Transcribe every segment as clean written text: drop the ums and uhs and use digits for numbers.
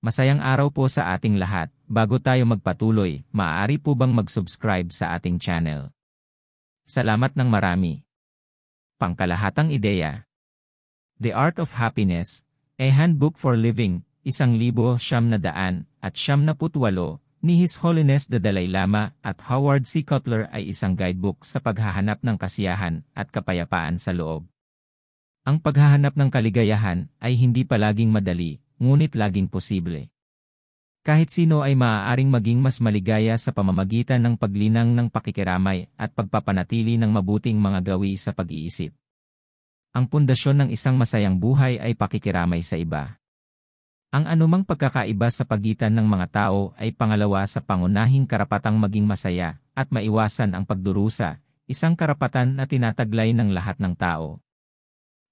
Masayang araw po sa ating lahat. Bago tayo magpatuloy, maaari po bang mag-subscribe sa ating channel? Salamat ng marami. Pangkalahatang ideya. The Art of Happiness, A Handbook for Living, 1978, ni His Holiness the Dalai Lama at Howard C. Cutler ay isang guidebook sa paghahanap ng kasiyahan at kapayapaan sa loob. Ang paghahanap ng kaligayahan ay hindi palaging madali, ngunit laging posible. Kahit sino ay maaaring maging mas maligaya sa pamamagitan ng paglinang ng pakikiramay at pagpapanatili ng mabuting mga gawi sa pag-iisip. Ang pundasyon ng isang masayang buhay ay pakikiramay sa iba. Ang anumang pagkakaiba sa pagitan ng mga tao ay pangalawa sa pangunahing karapatang maging masaya at maiwasan ang pagdurusa, isang karapatan na tinataglay ng lahat ng tao.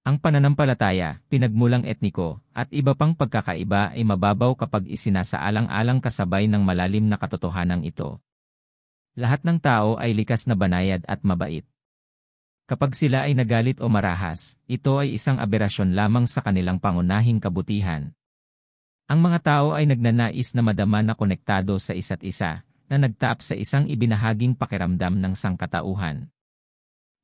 Ang pananampalataya, pinagmulang etniko, at iba pang pagkakaiba ay mababaw kapag isinasaalang-alang kasabay ng malalim na katotohanang ito. Lahat ng tao ay likas na banayad at mabait. Kapag sila ay nagalit o marahas, ito ay isang aberasyon lamang sa kanilang pangunahing kabutihan. Ang mga tao ay nagnanais na madama na konektado sa isa't isa, na nagtaap sa isang ibinahaging pakiramdam ng sangkatauhan.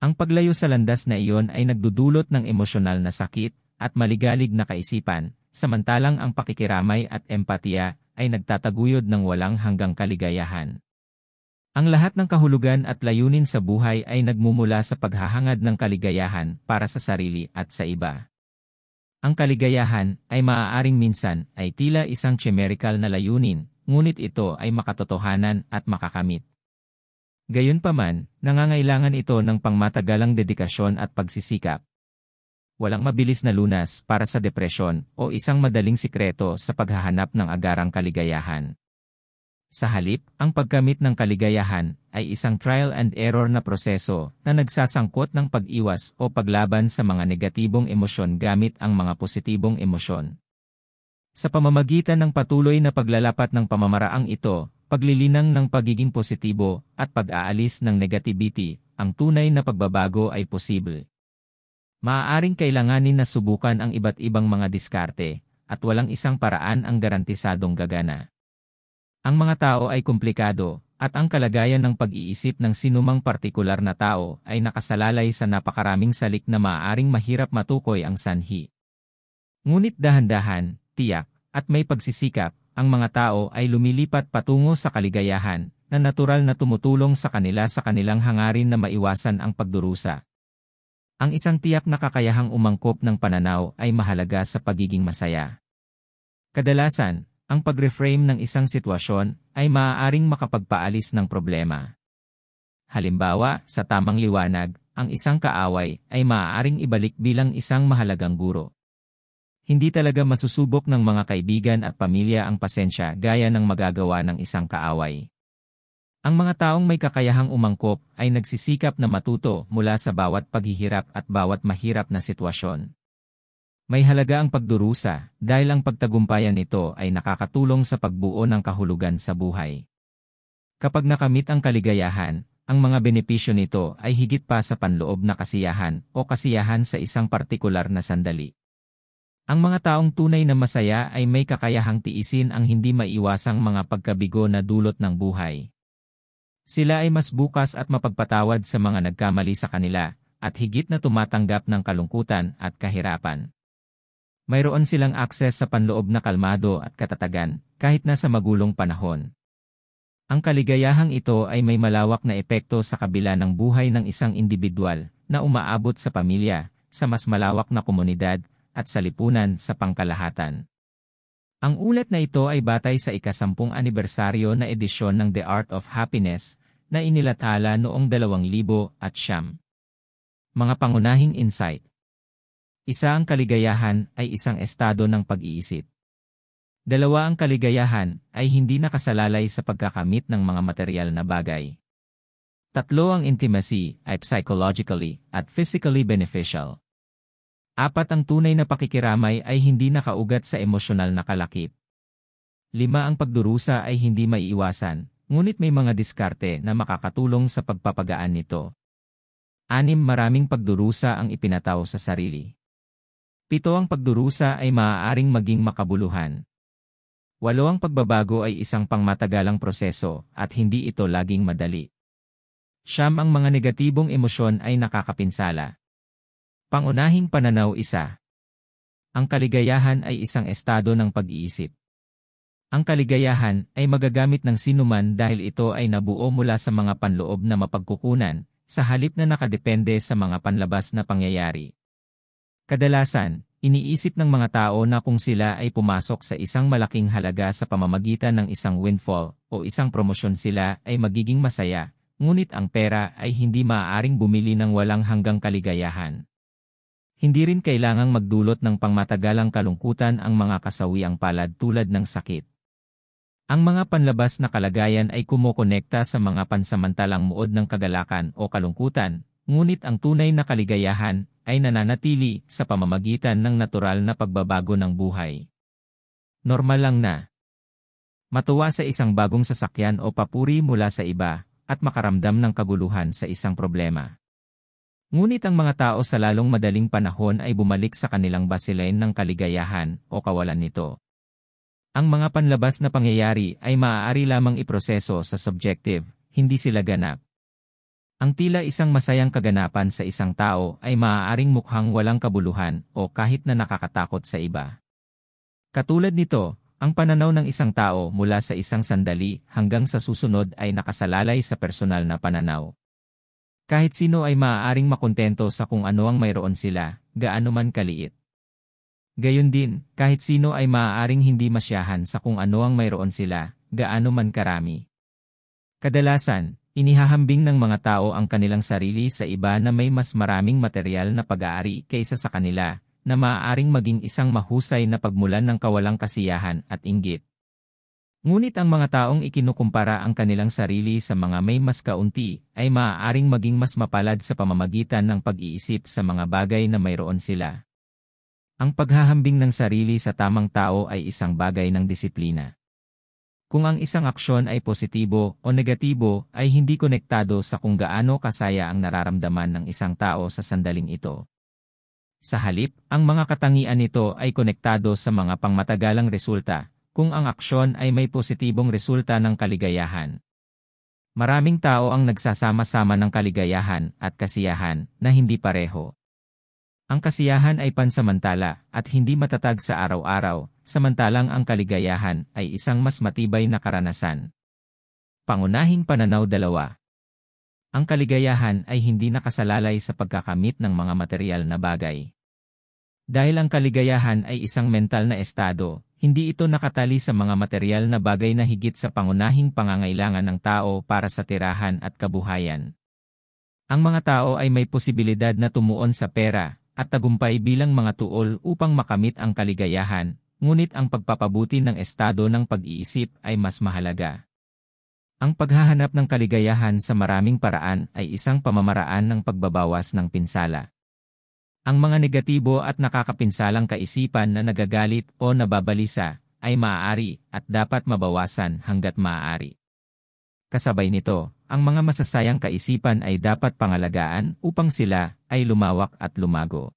Ang paglayo sa landas na iyon ay nagdudulot ng emosyonal na sakit at maligalig na kaisipan, samantalang ang pakikiramay at empatiya ay nagtataguyod ng walang hanggang kaligayahan. Ang lahat ng kahulugan at layunin sa buhay ay nagmumula sa paghahangad ng kaligayahan para sa sarili at sa iba. Ang kaligayahan ay maaaring minsan ay tila isang chimerical na layunin, ngunit ito ay makatotohanan at makakamit. Gayunpaman, nangangailangan ito ng pangmatagalang dedikasyon at pagsisikap. Walang mabilis na lunas para sa depresyon o isang madaling sikreto sa paghahanap ng agarang kaligayahan. Sa halip, ang pagkamit ng kaligayahan ay isang trial and error na proseso na nagsasangkot ng pag-iwas o paglaban sa mga negatibong emosyon gamit ang mga positibong emosyon. Sa pamamagitan ng patuloy na paglalapat ng pamamaraang ito, paglilinang ng pagiging positibo at pag-aalis ng negativity, ang tunay na pagbabago ay posible. Maaaring kailanganin na subukan ang iba't ibang mga diskarte, at walang isang paraan ang garantisadong gagana. Ang mga tao ay komplikado, at ang kalagayan ng pag-iisip ng sinumang partikular na tao ay nakasalalay sa napakaraming salik na maaaring mahirap matukoy ang sanhi. Ngunit dahan-dahan, tiyak, at may pagsisikap, ang mga tao ay lumilipat patungo sa kaligayahan, na natural na tumutulong sa kanila sa kanilang hangarin na maiwasan ang pagdurusa. Ang isang tiyak na kakayahang umangkop ng pananaw ay mahalaga sa pagiging masaya. Kadalasan, ang pag-reframe ng isang sitwasyon ay maaaring makapagpaalis ng problema. Halimbawa, sa tamang liwanag, ang isang kaaway ay maaaring ibalik bilang isang mahalagang guro. Hindi talaga masusubok ng mga kaibigan at pamilya ang pasensya gaya ng magagawa ng isang kaaway. Ang mga taong may kakayahang umangkop ay nagsisikap na matuto mula sa bawat paghihirap at bawat mahirap na sitwasyon. May halaga ang pagdurusa dahil ang pagtagumpayan nito ay nakakatulong sa pagbuo ng kahulugan sa buhay. Kapag nakamit ang kaligayahan, ang mga benepisyo nito ay higit pa sa panloob na kasiyahan o kasiyahan sa isang partikular na sandali. Ang mga taong tunay na masaya ay may kakayahang tiisin ang hindi maiwasang mga pagkabigo na dulot ng buhay. Sila ay mas bukas at mapagpatawad sa mga nagkamali sa kanila, at higit na tumatanggap ng kalungkutan at kahirapan. Mayroon silang akses sa panloob na kalmado at katatagan, kahit na sa magulong panahon. Ang kaligayahang ito ay may malawak na epekto sa kabila ng buhay ng isang individual, na umaabot sa pamilya, sa mas malawak na komunidad, at sa lipunan sa pangkalahatan. Ang ulat na ito ay batay sa ika-10 anibersaryo na edisyon ng The Art of Happiness na inilathala noong 2009. Mga pangunahing insight. Isa, ang kaligayahan ay isang estado ng pag-iisip. 2, ang kaligayahan ay hindi nakasalalay sa pagkakamit ng mga material na bagay. 3, ang intimacy ay psychologically at physically beneficial. 4, ang tunay na pakikiramay ay hindi nakaugat sa emosyonal na kalakip. 5, ang pagdurusa ay hindi maiiwasan, ngunit may mga diskarte na makakatulong sa pagpapagaan nito. 6, maraming pagdurusa ang ipinataw sa sarili. 7, ang pagdurusa ay maaaring maging makabuluhan. Ang pagbabago ay isang pangmatagalang proseso at hindi ito laging madali. Ang mga negatibong emosyon ay nakakapinsala. Pangunahing pananaw 1. Ang kaligayahan ay isang estado ng pag-iisip. Ang kaligayahan ay magagamit ng sinuman dahil ito ay nabuo mula sa mga panloob na mapagkukunan, sa halip na nakadepende sa mga panlabas na pangyayari. Kadalasan, iniisip ng mga tao na kung sila ay pumasok sa isang malaking halaga sa pamamagitan ng isang windfall o isang promosyon sila ay magiging masaya, ngunit ang pera ay hindi maaaring bumili ng walang hanggang kaligayahan. Hindi rin kailangang magdulot ng pangmatagalang kalungkutan ang mga kasawiang palad tulad ng sakit. Ang mga panlabas na kalagayan ay kumokonekta sa mga pansamantalang muod ng kagalakan o kalungkutan, ngunit ang tunay na kaligayahan ay nananatili sa pamamagitan ng natural na pagbabago ng buhay. Normal lang na matuwa sa isang bagong sasakyan o papuri mula sa iba at makaramdam ng kaguluhan sa isang problema. Ngunit ang mga tao sa lalong madaling panahon ay bumalik sa kanilang baseline ng kaligayahan o kawalan nito. Ang mga panlabas na pangyayari ay maaari lamang iproseso sa subjective, hindi sila ganap. Ang tila isang masayang kaganapan sa isang tao ay maaaring mukhang walang kabuluhan o kahit na nakakatakot sa iba. Katulad nito, ang pananaw ng isang tao mula sa isang sandali hanggang sa susunod ay nakasalalay sa personal na pananaw. Kahit sino ay maaaring makontento sa kung ano ang mayroon sila, gaano man kaliit. Gayon din, kahit sino ay maaaring hindi masyahan sa kung ano ang mayroon sila, gaano man karami. Kadalasan, inihahambing ng mga tao ang kanilang sarili sa iba na may mas maraming material na pag-aari kaysa sa kanila, na maaaring maging isang mahusay na pagmulan ng kawalang kasiyahan at inggit. Ngunit ang mga taong ikinukumpara ang kanilang sarili sa mga may mas kaunti, ay maaaring maging mas mapalad sa pamamagitan ng pag-iisip sa mga bagay na mayroon sila. Ang paghahambing ng sarili sa tamang tao ay isang bagay ng disiplina. Kung ang isang aksyon ay positibo o negatibo ay hindi konektado sa kung gaano kasaya ang nararamdaman ng isang tao sa sandaling ito. Sa halip, ang mga katangian nito ay konektado sa mga pangmatagalang resulta, kung ang aksyon ay may positibong resulta ng kaligayahan. Maraming tao ang nagsasama-sama ng kaligayahan at kasiyahan na hindi pareho. Ang kasiyahan ay pansamantala at hindi matatag sa araw-araw, samantalang ang kaligayahan ay isang mas matibay na karanasan. Pangunahing pananaw 2. Ang kaligayahan ay hindi nakasalalay sa pagkakamit ng mga material na bagay. Dahil ang kaligayahan ay isang mental na estado, hindi ito nakatali sa mga material na bagay na higit sa pangunahing pangangailangan ng tao para sa tirahan at kabuhayan. Ang mga tao ay may posibilidad na tumuon sa pera at tagumpay bilang mga tuol upang makamit ang kaligayahan, ngunit ang pagpapabuti ng estado ng pag-iisip ay mas mahalaga. Ang paghahanap ng kaligayahan sa maraming paraan ay isang pamamaraan ng pagbabawas ng pinsala. Ang mga negatibo at nakakapinsalang kaisipan na nagagalit o nababalisa ay maaari at dapat mabawasan hangga't maaari. Kasabay nito, ang mga masasayang kaisipan ay dapat pangalagaan upang sila ay lumawak at lumago.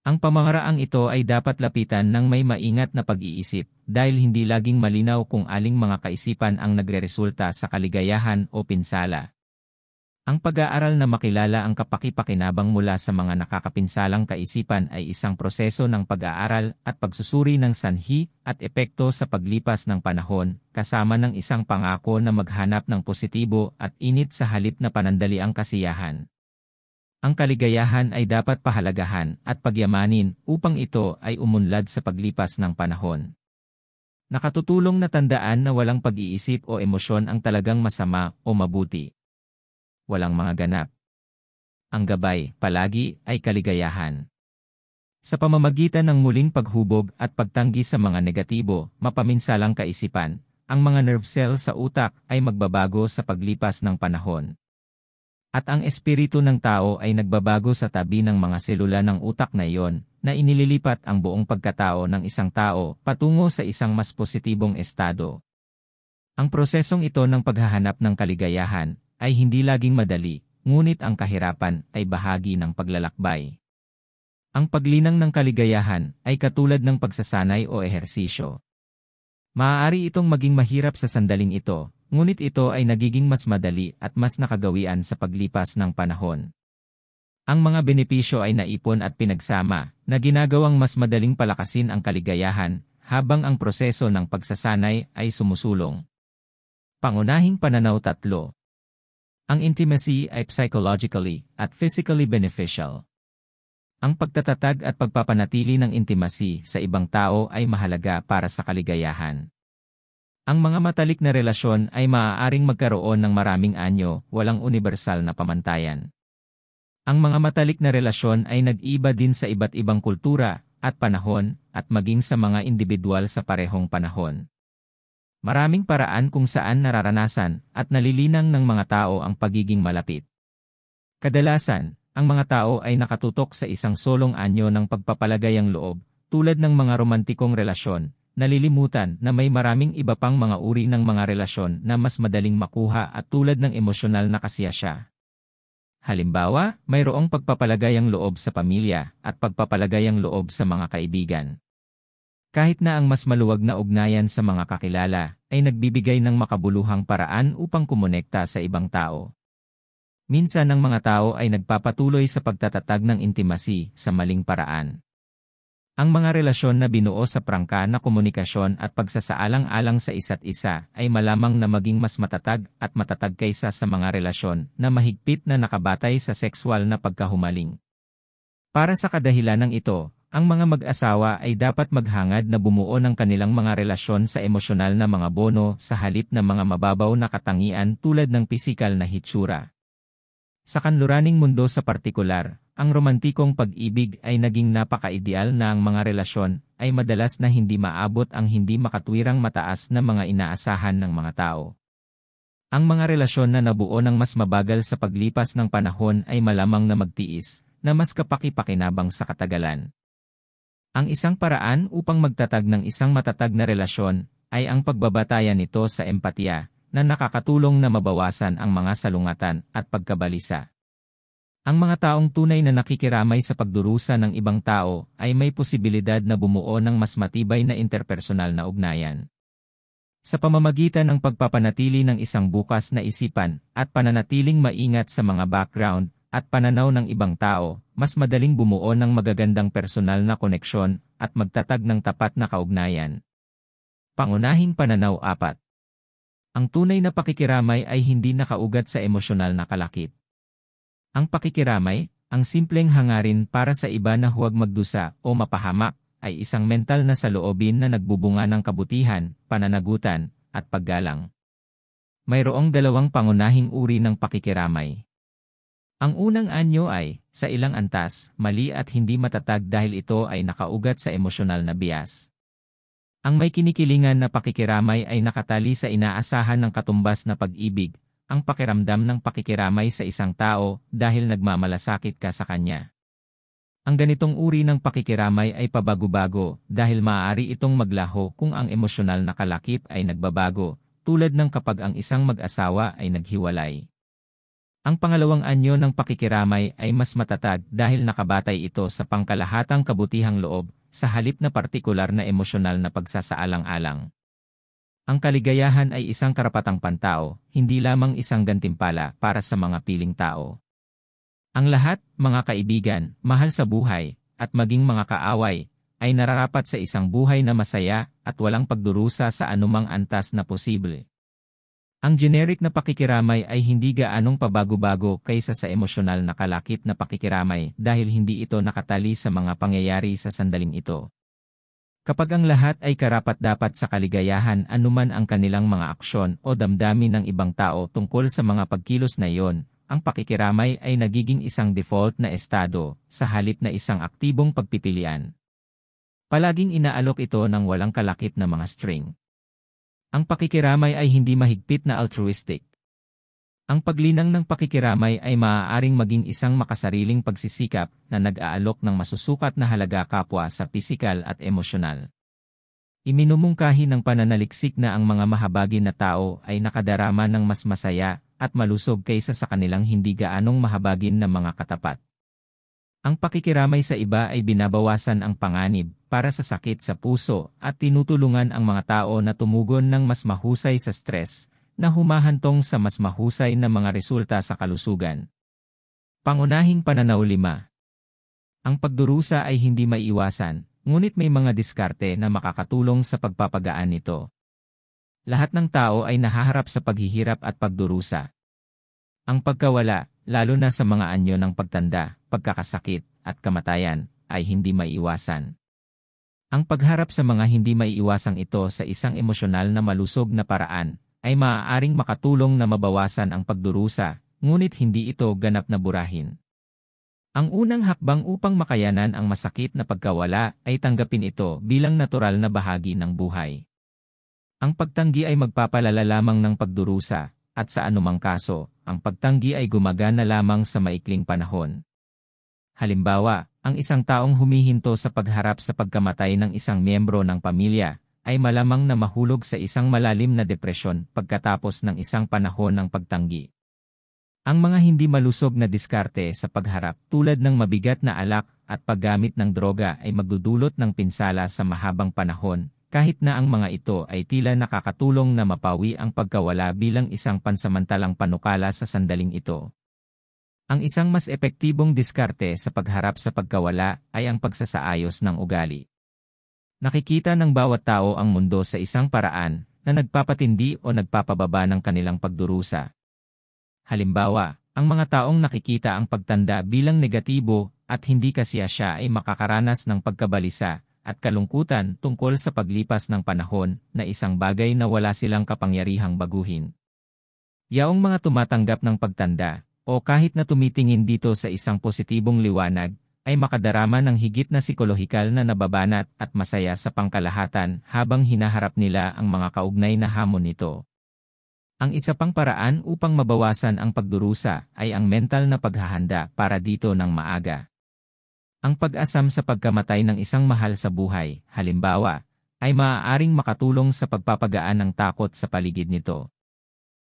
Ang pamamaraang ito ay dapat lapitan ng may maingat na pag-iisip dahil hindi laging malinaw kung aling mga kaisipan ang nagreresulta sa kaligayahan o pinsala. Ang pag-aaral na makilala ang kapaki-pakinabang mula sa mga nakakapinsalang kaisipan ay isang proseso ng pag-aaral at pagsusuri ng sanhi at epekto sa paglipas ng panahon, kasama ng isang pangako na maghanap ng positibo at init sa halip na panandaliang kasiyahan. Ang kaligayahan ay dapat pahalagahan at pagyamanin upang ito ay umunlad sa paglipas ng panahon. Nakatutulong na tandaan na walang pag-iisip o emosyon ang talagang masama o mabuti. Walang mga ganap. Ang gabay, palagi, ay kaligayahan. Sa pamamagitan ng muling paghubog at pagtanggi sa mga negatibo, mapaminsalang kaisipan, ang mga nerve cells sa utak ay magbabago sa paglipas ng panahon. At ang espiritu ng tao ay nagbabago sa tabi ng mga selula ng utak na iyon, na inililipat ang buong pagkatao ng isang tao patungo sa isang mas positibong estado. Ang prosesong ito ng paghahanap ng kaligayahan ay hindi laging madali, ngunit ang kahirapan ay bahagi ng paglalakbay. Ang paglinang ng kaligayahan ay katulad ng pagsasanay o ehersisyo. Maaari itong maging mahirap sa sandaling ito, ngunit ito ay nagiging mas madali at mas nakagawian sa paglipas ng panahon. Ang mga benepisyo ay naipon at pinagsama, na ginagawang mas madaling palakasin ang kaligayahan, habang ang proseso ng pagsasanay ay sumusulong. Pangunahing pananaw 3. Ang intimacy ay psychologically at physically beneficial. Ang pagtatatag at pagpapanatili ng intimacy sa ibang tao ay mahalaga para sa kaligayahan. Ang mga matalik na relasyon ay maaaring magkaroon ng maraming anyo, walang universal na pamantayan. Ang mga matalik na relasyon ay nag-iba din sa iba't ibang kultura at panahon at maging sa mga individual sa parehong panahon. Maraming paraan kung saan nararanasan at nalilinang ng mga tao ang pagiging malapit. Kadalasan, ang mga tao ay nakatutok sa isang solong anyo ng pagpapalagayang loob, tulad ng mga romantikong relasyon, nalilimutan na may maraming iba pang mga uri ng mga relasyon na mas madaling makuha at tulad ng emosyonal na kasiyasya. Halimbawa, mayroong pagpapalagayang loob sa pamilya at pagpapalagayang loob sa mga kaibigan. Kahit na ang mas maluwag na ugnayan sa mga kakilala ay nagbibigay ng makabuluhang paraan upang kumonekta sa ibang tao. Minsan ang mga tao ay nagpapatuloy sa pagtatatag ng intimacy sa maling paraan. Ang mga relasyon na binuo sa prangka na komunikasyon at pagsasaalang-alang sa isa't isa ay malamang na maging mas matatag at matatag kaysa sa mga relasyon na mahigpit na nakabatay sa sexual na pagkahumaling. Para sa kadahilanang ito, ang mga mag-asawa ay dapat maghangad na bumuo ng kanilang mga relasyon sa emosyonal na mga bono sa halip ng mga mababaw na katangian tulad ng pisikal na hitsura. Sa kanluraning mundo sa partikular, ang romantikong pag-ibig ay naging napaka-ideal na ang mga relasyon ay madalas na hindi maabot ang hindi makatwirang mataas na mga inaasahan ng mga tao. Ang mga relasyon na nabuo ng mas mabagal sa paglipas ng panahon ay malamang na magtiis, na mas kapaki-pakinabang sa katagalan. Ang isang paraan upang magtatag ng isang matatag na relasyon ay ang pagbabatayan nito sa empatiya, na nakakatulong na mabawasan ang mga salungatan at pagkabalisa. Ang mga taong tunay na nakikiramay sa pagdurusa ng ibang tao ay may posibilidad na bumuo ng mas matibay na interpersonal na ugnayan. Sa pamamagitan ng pagpapanatili ng isang bukas na isipan at pananatiling maingat sa mga background at pananaw ng ibang tao, mas madaling bumuo ng magagandang personal na koneksyon at magtatag ng tapat na kaugnayan. Pangunahing pananaw 4. Ang tunay na pakikiramay ay hindi nakaugat sa emosyonal na kalakip. Ang pakikiramay, ang simpleng hangarin para sa iba na huwag magdusa o mapahamak, ay isang mental na saloobin na nagbubunga ng kabutihan, pananagutan, at paggalang. Mayroong dalawang pangunahing uri ng pakikiramay. Ang unang anyo ay, sa ilang antas, mali at hindi matatag dahil ito ay nakaugat sa emosyonal na bias. Ang may kinikilingan na pakikiramay ay nakatali sa inaasahan ng katumbas na pag-ibig, ang pakiramdam ng pakikiramay sa isang tao dahil nagmamalasakit ka sa kanya. Ang ganitong uri ng pakikiramay ay pabago-bago dahil maaari itong maglaho kung ang emosyonal na kalakip ay nagbabago, tulad ng kapag ang isang mag-asawa ay naghiwalay. Ang pangalawang anyo ng pakikiramay ay mas matatag dahil nakabatay ito sa pangkalahatang kabutihang loob, sa halip na partikular na emosyonal na pagsasaalang-alang. Ang kaligayahan ay isang karapatang pantao, hindi lamang isang gantimpala para sa mga piling tao. Ang lahat, mga kaibigan, mahal sa buhay, at maging mga kaaway, ay nararapat sa isang buhay na masaya at walang pagdurusa sa anumang antas na posible. Ang generic na pakikiramay ay hindi gaanong pabago-bago kaysa sa emosyonal na kalakip na pakikiramay dahil hindi ito nakatali sa mga pangyayari sa sandaling ito. Kapag ang lahat ay karapat-dapat sa kaligayahan anuman ang kanilang mga aksyon o damdamin ng ibang tao tungkol sa mga pagkilos na iyon, ang pakikiramay ay nagiging isang default na estado sa halip na isang aktibong pagpipilian. Palaging inaalok ito ng walang kalakip na mga string. Ang pakikiramay ay hindi mahigpit na altruistic. Ang paglinang ng pakikiramay ay maaaring maging isang makasariling pagsisikap na nag-aalok ng masusukat na halaga kapwa sa pisikal at emosyonal. Iminumungkahi ng pananaliksik na ang mga mahabagin na tao ay nakadarama ng mas masaya at malusog kaysa sa kanilang hindi gaanong mahabagin na mga katapat. Ang pakikiramay sa iba ay binabawasan ang panganib para sa sakit sa puso at tinutulungan ang mga tao na tumugon ng mas mahusay sa stress, na humahantong sa mas mahusay na mga resulta sa kalusugan. Pangunahing pananaw 5. Ang pagdurusa ay hindi maiiwasan, ngunit may mga diskarte na makakatulong sa pagpapagaan nito. Lahat ng tao ay nahaharap sa paghihirap at pagdurusa. Ang pagkawala, lalo na sa mga anyo ng pagtanda, pagkakasakit, at kamatayan, ay hindi maiiwasan. Ang pagharap sa mga hindi maiiwasang ito sa isang emosyonal na malusog na paraan, ay maaaring makatulong na mabawasan ang pagdurusa, ngunit hindi ito ganap na burahin. Ang unang hakbang upang makayanan ang masakit na pagkawala ay tanggapin ito bilang natural na bahagi ng buhay. Ang pagtanggi ay magpapalala lamang ng pagdurusa, at sa anumang kaso, ang pagtanggi ay gumagana lamang sa maikling panahon. Halimbawa, ang isang taong humihinto sa pagharap sa pagkamatay ng isang miyembro ng pamilya, ay malamang na mahulog sa isang malalim na depresyon pagkatapos ng isang panahon ng pagtanggi. Ang mga hindi malusog na diskarte sa pagharap tulad ng mabigat na alak at paggamit ng droga ay magdudulot ng pinsala sa mahabang panahon, kahit na ang mga ito ay tila nakakatulong na mapawi ang pagkawala bilang isang pansamantalang panukala sa sandaling ito. Ang isang mas epektibong diskarte sa pagharap sa pagkawala ay ang pagsasaayos ng ugali. Nakikita ng bawat tao ang mundo sa isang paraan na nagpapatindi o nagpapababa ng kanilang pagdurusa. Halimbawa, ang mga taong nakikita ang pagtanda bilang negatibo at hindi kasiyasya ay makakaranas ng pagkabalisa at kalungkutan tungkol sa paglipas ng panahon na isang bagay na wala silang kapangyarihang baguhin. Yaong mga tumatanggap ng pagtanda, o kahit na tumitingin dito sa isang positibong liwanag, ay makadarama ng higit na psikolohikal na nababanat at masaya sa pangkalahatan habang hinaharap nila ang mga kaugnay na hamon nito. Ang isa pang paraan upang mabawasan ang pagdurusa ay ang mental na paghahanda para dito ng maaga. Ang pag-asam sa pagkamatay ng isang mahal sa buhay, halimbawa, ay maaaring makatulong sa pagpapagaan ng takot sa paligid nito.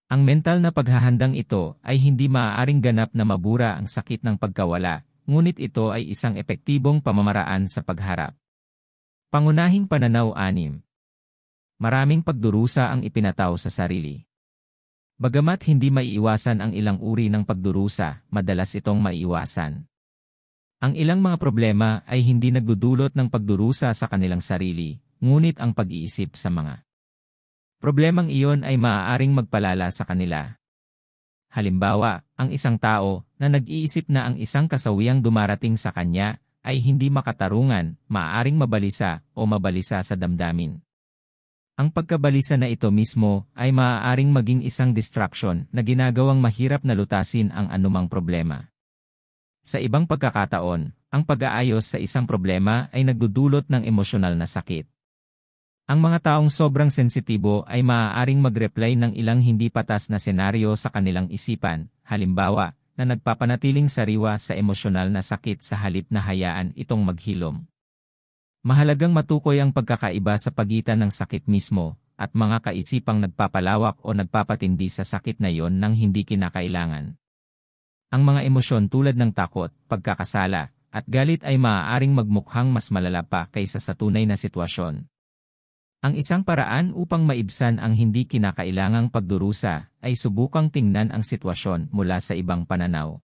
Ang mental na paghahandang ito ay hindi maaaring ganap na mabura ang sakit ng pagkawala, ngunit ito ay isang epektibong pamamaraan sa pagharap. Pangunahing pananaw 6. Maraming pagdurusa ang ipinataw sa sarili. Bagamat hindi maiiwasan ang ilang uri ng pagdurusa, madalas itong maiiwasan. Ang ilang mga problema ay hindi nagdudulot ng pagdurusa sa kanilang sarili, ngunit ang pag-iisip sa mga problemang iyon ay maaaring magpalala sa kanila. Halimbawa, ang isang tao na nag-iisip na ang isang kasawiyang dumarating sa kanya ay hindi makatarungan, maaaring mabalisa o mabalisa sa damdamin. Ang pagkabalisa na ito mismo ay maaaring maging isang distraction na ginagawang mahirap na lutasin ang anumang problema. Sa ibang pagkakataon, ang pag-aayos sa isang problema ay nagdudulot ng emosyonal na sakit. Ang mga taong sobrang sensitibo ay maaaring mag-reply ng ilang hindi patas na senaryo sa kanilang isipan, halimbawa, na nagpapanatiling sariwa sa emosyonal na sakit sa halip na hayaan itong maghilom. Mahalagang matukoy ang pagkakaiba sa pagitan ng sakit mismo at mga kaisipang nagpapalawak o nagpapatindi sa sakit na iyon nang hindi kinakailangan. Ang mga emosyon tulad ng takot, pagkakasala, at galit ay maaaring magmukhang mas malala pa kaysa sa tunay na sitwasyon. Ang isang paraan upang maibsan ang hindi kinakailangang pagdurusa ay subukang tingnan ang sitwasyon mula sa ibang pananaw.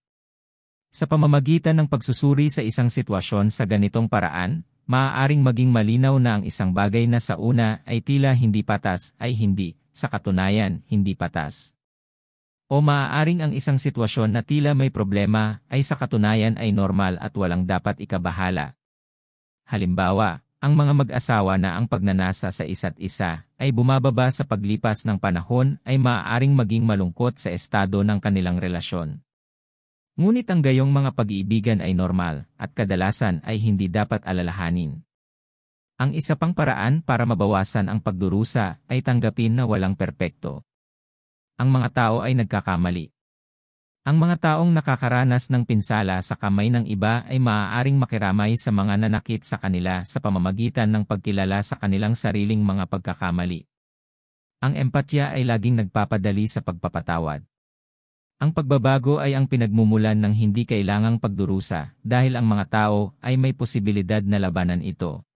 Sa pamamagitan ng pagsusuri sa isang sitwasyon sa ganitong paraan, maaaring maging malinaw na ang isang bagay na sa una ay tila hindi patas ay hindi, sa katunayan, hindi patas. O maaaring ang isang sitwasyon na tila may problema ay sa katunayan ay normal at walang dapat ikabahala. Halimbawa, ang mga mag-asawa na ang pagnanasa sa isa't isa ay bumababa sa paglipas ng panahon ay maaaring maging malungkot sa estado ng kanilang relasyon. Ngunit ang gayong mga pag-iibigan ay normal at kadalasan ay hindi dapat alalahanin. Ang isa pang paraan para mabawasan ang pagdurusa ay tanggapin na walang perpekto. Ang mga tao ay nagkakamali. Ang mga taong nakakaranas ng pinsala sa kamay ng iba ay maaaring makiramay sa mga nanakit sa kanila sa pamamagitan ng pagkilala sa kanilang sariling mga pagkakamali. Ang empatya ay laging nagpapadali sa pagpapatawad. Ang pagbabago ay ang pinagmumulan ng hindi kailangang pagdurusa dahil ang mga tao ay may posibilidad na labanan ito.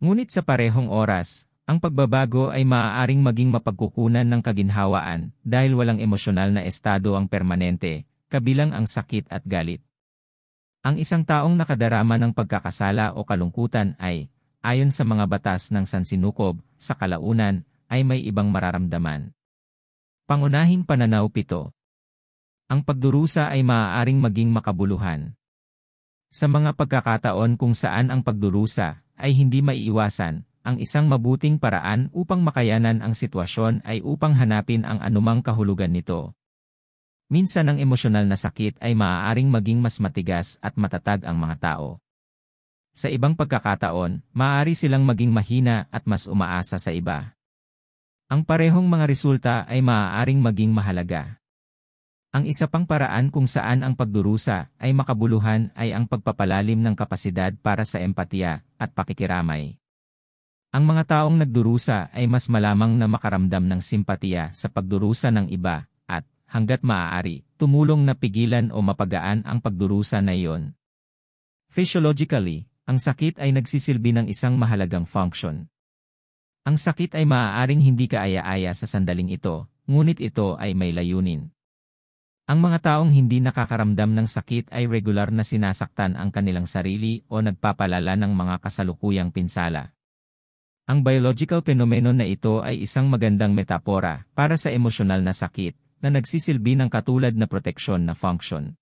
Ngunit sa parehong oras, ang pagbabago ay maaaring maging mapagkukunan ng kaginhawaan dahil walang emosyonal na estado ang permanente, kabilang ang sakit at galit. Ang isang taong nakadarama ng pagkakasala o kalungkutan ay, ayon sa mga batas ng sansinukob, sa kalaunan, ay may ibang mararamdaman. Pangunahing pananaw 7. Ang pagdurusa ay maaaring maging makabuluhan. Sa mga pagkakataon kung saan ang pagdurusa ay hindi maiiwasan, ang isang mabuting paraan upang makayanan ang sitwasyon ay upang hanapin ang anumang kahulugan nito. Minsan ang emosyonal na sakit ay maaaring maging mas matigas at matatag ang mga tao. Sa ibang pagkakataon, maaari silang maging mahina at mas umaasa sa iba. Ang parehong mga resulta ay maaaring maging mahalaga. Ang isa pang paraan kung saan ang pagdurusa ay makabuluhan ay ang pagpapalalim ng kapasidad para sa empatiya at pakikiramay. Ang mga taong nagdurusa ay mas malamang na makaramdam ng simpatiya sa pagdurusa ng iba at, hanggat maaari, tumulong na pigilan o mapagaan ang pagdurusa na iyon. Physiologically, ang sakit ay nagsisilbi ng isang mahalagang function. Ang sakit ay maaaring hindi kaaya-aya sa sandaling ito, ngunit ito ay may layunin. Ang mga taong hindi nakakaramdam ng sakit ay regular na sinasaktan ang kanilang sarili o nagpapalala ng mga kasalukuyang pinsala. Ang biological phenomenon na ito ay isang magandang metapora para sa emosyonal na sakit na nagsisilbi ng katulad na proteksyon na function.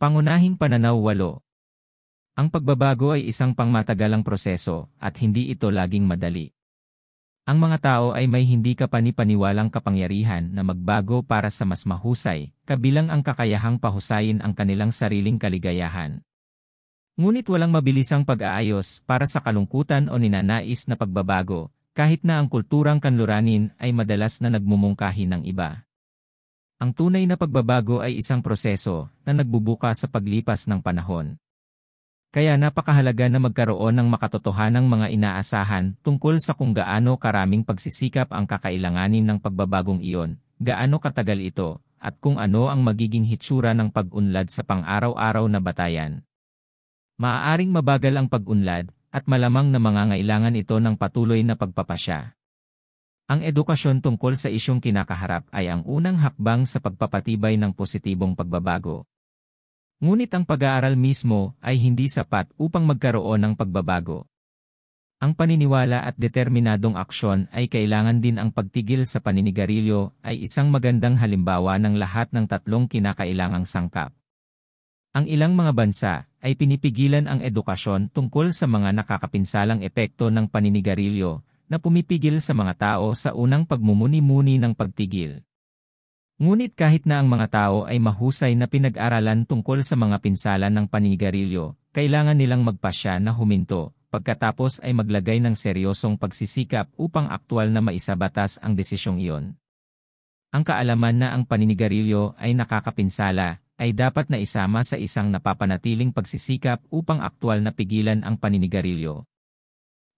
Pangunahing pananaw 8. Ang pagbabago ay isang pangmatagalang proseso at hindi ito laging madali. Ang mga tao ay may hindi kapani-paniwalang kapangyarihan na magbago para sa mas mahusay, kabilang ang kakayahang pahusayin ang kanilang sariling kaligayahan. Ngunit walang mabilisang pag-aayos para sa kalungkutan o ninanais na pagbabago, kahit na ang kulturang kanluranin ay madalas na nagmumungkahi ng iba. Ang tunay na pagbabago ay isang proseso na nagbubuka sa paglipas ng panahon. Kaya napakahalaga na magkaroon ng makatotohanang mga inaasahan tungkol sa kung gaano karaming pagsisikap ang kakailanganin ng pagbabagong iyon, gaano katagal ito, at kung ano ang magiging hitsura ng pag-unlad sa pang-araw-araw na batayan. Maaaring mabagal ang pag-unlad, at malamang na mangangailangan ito ng patuloy na pagpapasya. Ang edukasyon tungkol sa isyong kinakaharap ay ang unang hakbang sa pagpapatibay ng positibong pagbabago. Ngunit ang pag-aaral mismo ay hindi sapat upang magkaroon ng pagbabago. Ang paniniwala at determinadong aksyon ay kailangan din. Ang pagtigil sa paninigarilyo ay isang magandang halimbawa ng lahat ng tatlong kinakailangang sangkap. Ang ilang mga bansa ay pinipigilan ang edukasyon tungkol sa mga nakakapinsalang epekto ng paninigarilyo na pumipigil sa mga tao sa unang pagmumuni-muni ng pagtigil. Ngunit kahit na ang mga tao ay mahusay na pinag-aralan tungkol sa mga pinsala ng paninigarilyo, kailangan nilang magpasya na huminto, pagkatapos ay maglagay ng seryosong pagsisikap upang aktwal na maisabatas ang desisyong iyon. Ang kaalaman na ang paninigarilyo ay nakakapinsala, ay dapat na isama sa isang napapanatiling pagsisikap upang aktwal na pigilan ang paninigarilyo.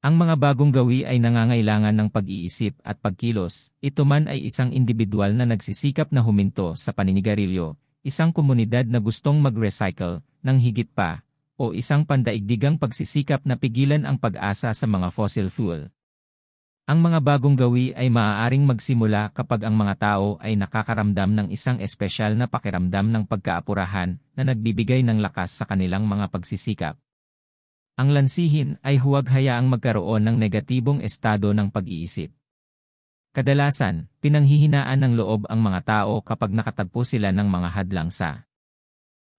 Ang mga bagong gawi ay nangangailangan ng pag-iisip at pagkilos, ito man ay isang individual na nagsisikap na huminto sa paninigarilyo, isang komunidad na gustong mag-recycle, ng higit pa, o isang pandaigdigang pagsisikap na pigilan ang pag-asa sa mga fossil fuel. Ang mga bagong gawi ay maaaring magsimula kapag ang mga tao ay nakakaramdam ng isang espesyal na pakiramdam ng pagkaapurahan na nagbibigay ng lakas sa kanilang mga pagsisikap. Ang lansihin ay huwag hayaang magkaroon ng negatibong estado ng pag-iisip. Kadalasan, pinanghihinaan ng loob ang mga tao kapag nakatagpo sila ng mga hadlang sa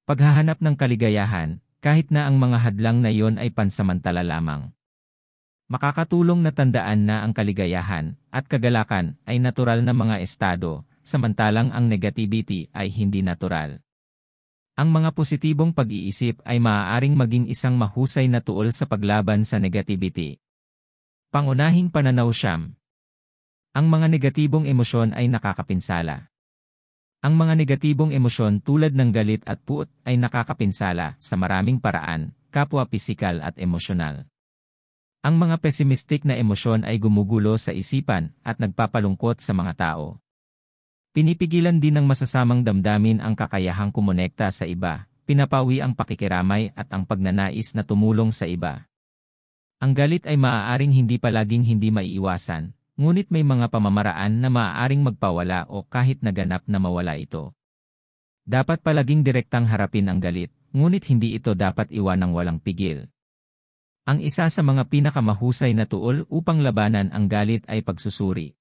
paghahanap ng kaligayahan, kahit na ang mga hadlang na iyon ay pansamantala lamang. Makakatulong na tandaan na ang kaligayahan at kagalakan ay natural na mga estado, samantalang ang negativity ay hindi natural. Ang mga positibong pag-iisip ay maaaring maging isang mahusay na tuol sa paglaban sa negativity. Pangunahing pananaw 9. Ang mga negatibong emosyon ay nakakapinsala. Ang mga negatibong emosyon tulad ng galit at puot ay nakakapinsala sa maraming paraan, kapwa pisikal at emosyonal. Ang mga pessimistic na emosyon ay gumugulo sa isipan at nagpapalungkot sa mga tao. Pinipigilan din ng masasamang damdamin ang kakayahang kumonekta sa iba, pinapawi ang pakikiramay at ang pagnanais na tumulong sa iba. Ang galit ay maaaring hindi palaging hindi maiiwasan, ngunit may mga pamamaraan na maaaring magpawala o kahit naganap na mawala ito. Dapat palaging direktang harapin ang galit, ngunit hindi ito dapat iwanang walang pigil. Ang isa sa mga pinakamahusay na tuol upang labanan ang galit ay pagsusuri.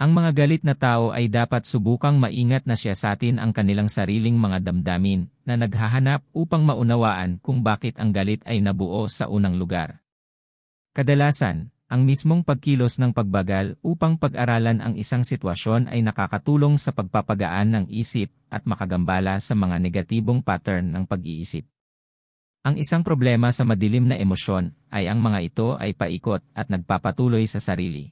Ang mga galit na tao ay dapat subukang maingat na siyasatin ang kanilang sariling mga damdamin na naghahanap upang maunawaan kung bakit ang galit ay nabuo sa unang lugar. Kadalasan, ang mismong pagkilos ng pagbagal upang pag-aralan ang isang sitwasyon ay nakakatulong sa pagpapagaan ng isip at makagambala sa mga negatibong pattern ng pag-iisip. Ang isang problema sa madilim na emosyon ay ang mga ito ay paikot at nagpapatuloy sa sarili.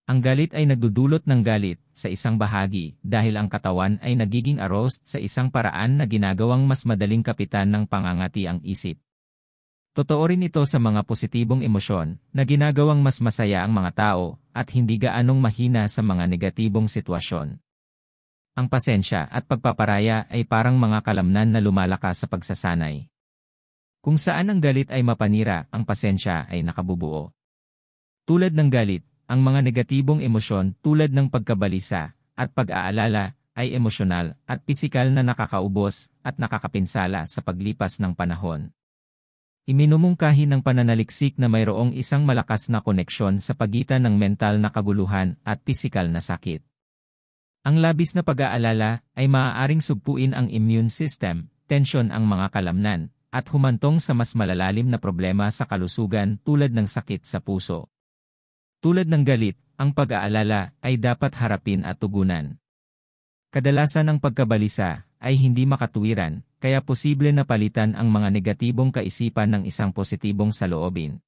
Ang galit ay nagdudulot ng galit sa isang bahagi dahil ang katawan ay nagiging aroused sa isang paraan na ginagawang mas madaling kapitan ng pangangati ang isip. Totoo rin ito sa mga positibong emosyon na ginagawang mas masaya ang mga tao at hindi gaanong mahina sa mga negatibong sitwasyon. Ang pasensya at pagpaparaya ay parang mga kalamnan na lumalakas sa pagsasanay. Kung saan ang galit ay mapanira, ang pasensya ay nakabubuo. Tulad ng galit, ang mga negatibong emosyon tulad ng pagkabalisa at pag-aalala ay emosyonal at pisikal na nakakaubos at nakakapinsala sa paglipas ng panahon. Iminumungkahi ng pananaliksik na mayroong isang malakas na koneksyon sa pagitan ng mental na kaguluhan at pisikal na sakit. Ang labis na pag-aalala ay maaaring sugpuin ang immune system, tensyon ang mga kalamnan, at humantong sa mas malalalim na problema sa kalusugan tulad ng sakit sa puso. Tulad ng galit, ang pag-aalala ay dapat harapin at tugunan. Kadalasan ang pagkabalisa ay hindi makatuwiran, kaya posible na palitan ang mga negatibong kaisipan ng isang positibong saloobin.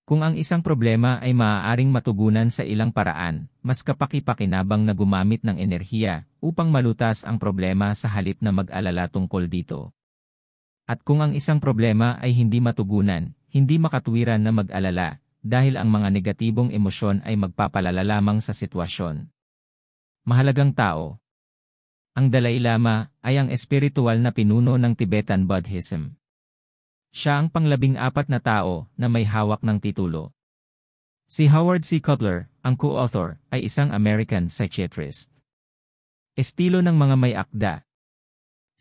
Kung ang isang problema ay maaaring matugunan sa ilang paraan, mas kapaki-pakinabang na gumamit ng enerhiya upang malutas ang problema sa halip na mag-alala tungkol dito. At kung ang isang problema ay hindi matugunan, hindi makatuwiran na mag-alala, dahil ang mga negatibong emosyon ay magpapalala lamang sa sitwasyon. Mahalagang tao. Ang Dalai Lama ay ang espiritual na pinuno ng Tibetan Buddhism. Siya ang pang-14 na tao na may hawak ng titulo. Si Howard C. Cutler, ang co-author, ay isang American psychiatrist. Estilo ng mga may akda.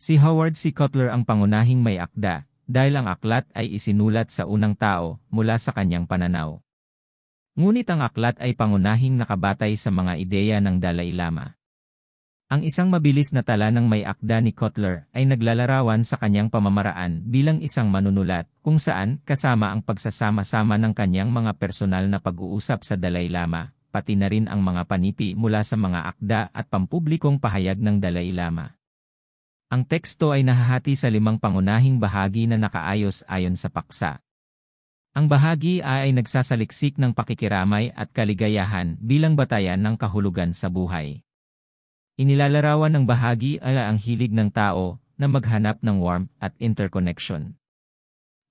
Si Howard C. Cutler ang pangunahing may akda, dahil ang aklat ay isinulat sa unang tao mula sa kanyang pananaw. Ngunit ang aklat ay pangunahing nakabatay sa mga ideya ng Dalai Lama. Ang isang mabilis na tala ng may akda ni Cutler ay naglalarawan sa kanyang pamamaraan bilang isang manunulat kung saan kasama ang pagsasama-sama ng kanyang mga personal na pag-uusap sa Dalai Lama, pati na rin ang mga panipi mula sa mga akda at pampublikong pahayag ng Dalai Lama. Ang teksto ay nahahati sa 5 pangunahing bahagi na nakaayos ayon sa paksa. Ang bahagi A ay nagsasaliksik ng pakikiramay at kaligayahan bilang batayan ng kahulugan sa buhay. Inilalarawan ng bahagi A ang hilig ng tao na maghanap ng warmth at interconnection.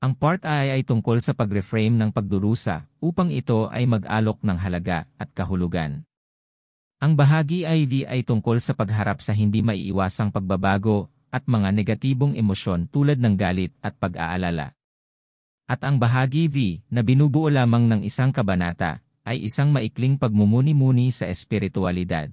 Ang part A ay tungkol sa pag-reframe ng pagdurusa upang ito ay mag-alok ng halaga at kahulugan. Ang bahagi IV ay tungkol sa pagharap sa hindi maiiwasang pagbabago at mga negatibong emosyon tulad ng galit at pag-aalala. At ang bahagi V, na binubuo lamang ng isang kabanata, ay isang maikling pagmumuni-muni sa espiritualidad.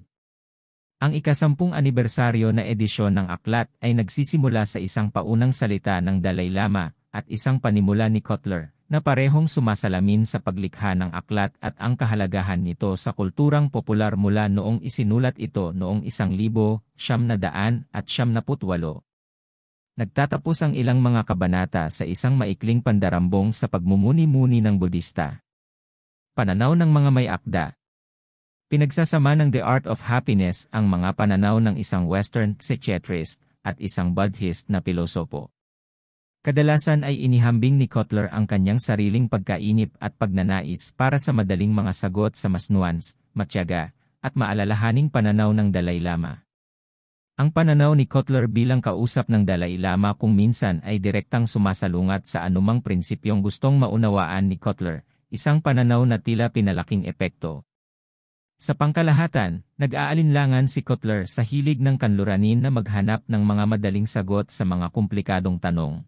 Ang ika-10 anibersaryo na edisyon ng aklat ay nagsisimula sa isang paunang salita ng Dalai Lama at isang panimula ni Cutler, na parehong sumasalamin sa paglikha ng aklat at ang kahalagahan nito sa kulturang popular mula noong isinulat ito noong 1978. Nagtatapos ang ilang mga kabanata sa isang maikling pandarambong sa pagmumuni-muni ng Budista. Pananaw ng mga may akda. Pinagsasama ng The Art of Happiness ang mga pananaw ng isang Western psychiatrist at isang Buddhist na pilosopo. Kadalasan ay inihambing ni Cutler ang kanyang sariling pagkainip at pagnanais para sa madaling mga sagot sa mas nuansed, matyaga, at maalalahaning pananaw ng Dalai Lama. Ang pananaw ni Cutler bilang kausap ng Dalai Lama kung minsan ay direktang sumasalungat sa anumang prinsipyong gustong maunawaan ni Cutler, isang pananaw na tila pinalaking epekto. Sa pangkalahatan, nag-aalinlangan si Kotler sa hilig ng kanluranin na maghanap ng mga madaling sagot sa mga komplikadong tanong.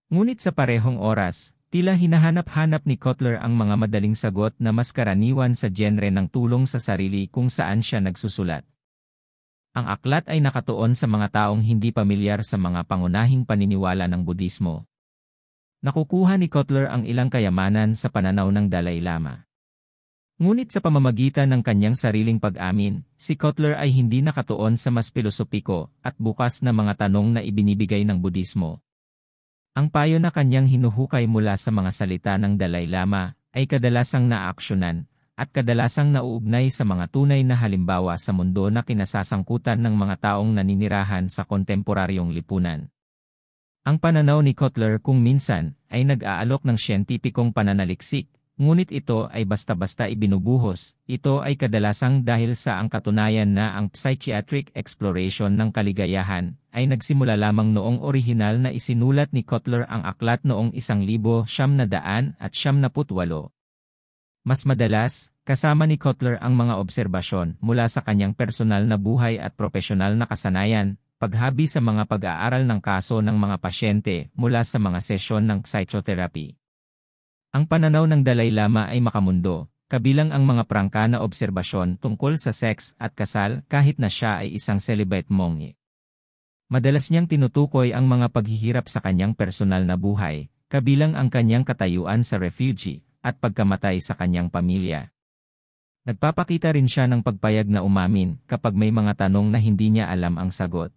Ngunit sa parehong oras, tila hinahanap-hanap ni Kotler ang mga madaling sagot na mas karaniwan sa genre ng tulong sa sarili kung saan siya nagsusulat. Ang aklat ay nakatuon sa mga taong hindi pamilyar sa mga pangunahing paniniwala ng Budismo. Nakukuha ni Kotler ang ilang kayamanan sa pananaw ng Dalai Lama. Ngunit sa pamamagitan ng kanyang sariling pag-amin, si Kotler ay hindi nakatuon sa mas pilosopiko at bukas na mga tanong na ibinibigay ng Budismo. Ang payo na kanyang hinuhukay mula sa mga salita ng Dalai Lama ay kadalasang naaksyonan at kadalasang nauugnay sa mga tunay na halimbawa sa mundo na kinasasangkutan ng mga taong naninirahan sa kontemporaryong lipunan. Ang pananaw ni Kotler kung minsan ay nag-aalok ng siyentipikong pananaliksik, ngunit ito ay basta-basta ibinubuhos. Ito ay kadalasang dahil sa ang katunayan na ang psychiatric exploration ng kaligayahan ay nagsimula lamang noong orihinal na isinulat ni Kotler ang aklat noong 1978. Mas madalas, kasama ni Kotler ang mga obserbasyon mula sa kanyang personal na buhay at propesyonal na kasanayan, paghabi sa mga pag-aaral ng kaso ng mga pasyente mula sa mga sesyon ng psychotherapy. Ang pananaw ng Dalai Lama ay makamundo, kabilang ang mga prangka na obserbasyon tungkol sa seks at kasal kahit na siya ay isang celibate monk. Madalas niyang tinutukoy ang mga paghihirap sa kanyang personal na buhay, kabilang ang kanyang katayuan sa refugee, at pagkamatay sa kanyang pamilya. Nagpapakita rin siya ng pagpayag na umamin kapag may mga tanong na hindi niya alam ang sagot.